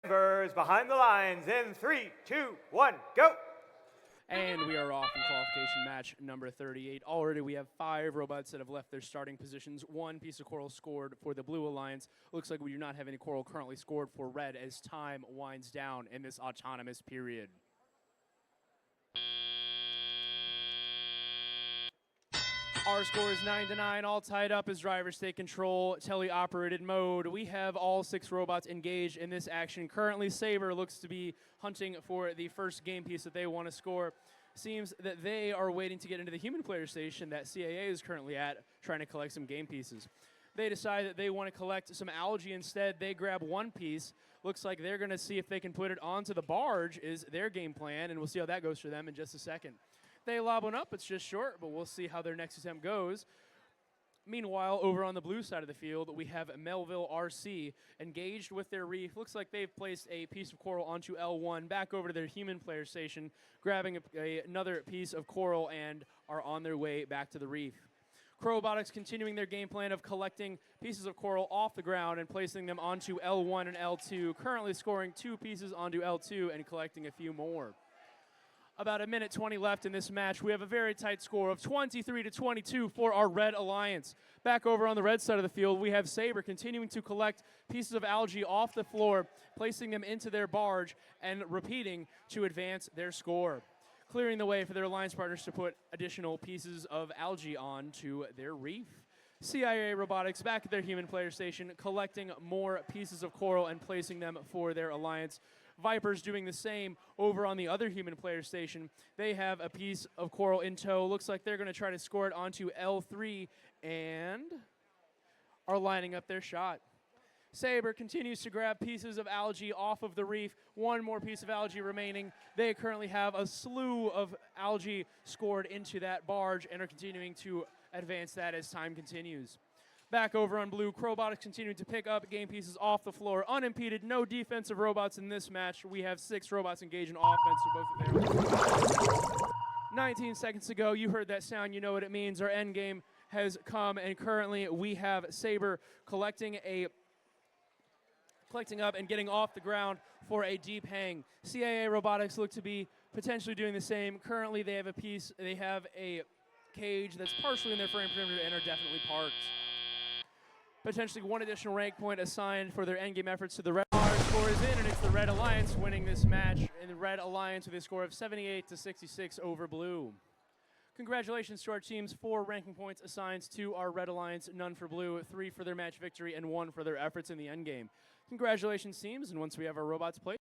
Members behind the lines in 3, 2, 1, go! And we are off in qualification match number 38. Already we have 5 robots that have left their starting positions. 1 piece of coral scored for the Blue Alliance. Looks like we do not have any coral currently scored for Red as time winds down in this autonomous period. Our score is 9-9, all tied up as drivers take control, tele-operated mode. We have all 6 robots engaged in this action. Currently, Saber looks to be hunting for the first game piece that they want to score. Seems that they are waiting to get into the human player station that CAA is currently at, trying to collect some game pieces. They decide that they want to collect some algae instead. They grab 1 piece. Looks like they're going to see if they can put it onto the barge is their game plan, and we'll see how that goes for them in just a second. They lob one up, it's just short, but we'll see how their next attempt goes. Meanwhile, over on the blue side of the field, we have Melville RC engaged with their reef. Looks like they've placed a piece of coral onto L1, back over to their human player station, grabbing another piece of coral and are on their way back to the reef. Robotics continuing their game plan of collecting pieces of coral off the ground and placing them onto L1 and L2, currently scoring 2 pieces onto L2 and collecting a few more. About 1:20 left in this match. We have a very tight score of 23-22 for our Red Alliance. Back over on the red side of the field, we have Saber continuing to collect pieces of algae off the floor, placing them into their barge, and repeating to advance their score, clearing the way for their alliance partners to put additional pieces of algae onto their reef. CIA Robotics back at their human player station, collecting more pieces of coral and placing them for their alliance. Vipers doing the same over on the other human player station. They have a piece of coral in tow. Looks like they're going to try to score it onto L3 and are lining up their shot. Saber continues to grab pieces of algae off of the reef. 1 more piece of algae remaining. They currently have a slew of algae scored into that barge and are continuing to advance that as time continues. Back over on blue, Robotics continuing to pick up game pieces off the floor. Unimpeded, no defensive robots in this match. We have 6 robots engaged in offense for both of them. 19 seconds ago, you heard that sound, you know what it means. Our end game has come, and currently we have Saber collecting up and getting off the ground for a deep hang. CAA Robotics look to be potentially doing the same. Currently they have a cage that's partially in their frame perimeter and are definitely parked. Potentially 1 additional rank point assigned for their endgame efforts to the Red. Our score is in, and it's the Red Alliance winning this match, and the Red Alliance with a score of 78-66 over Blue. Congratulations to our teams. 4 ranking points assigned to our Red Alliance, none for Blue, 3 for their match victory, and 1 for their efforts in the endgame. Congratulations, teams, and once we have our robots played,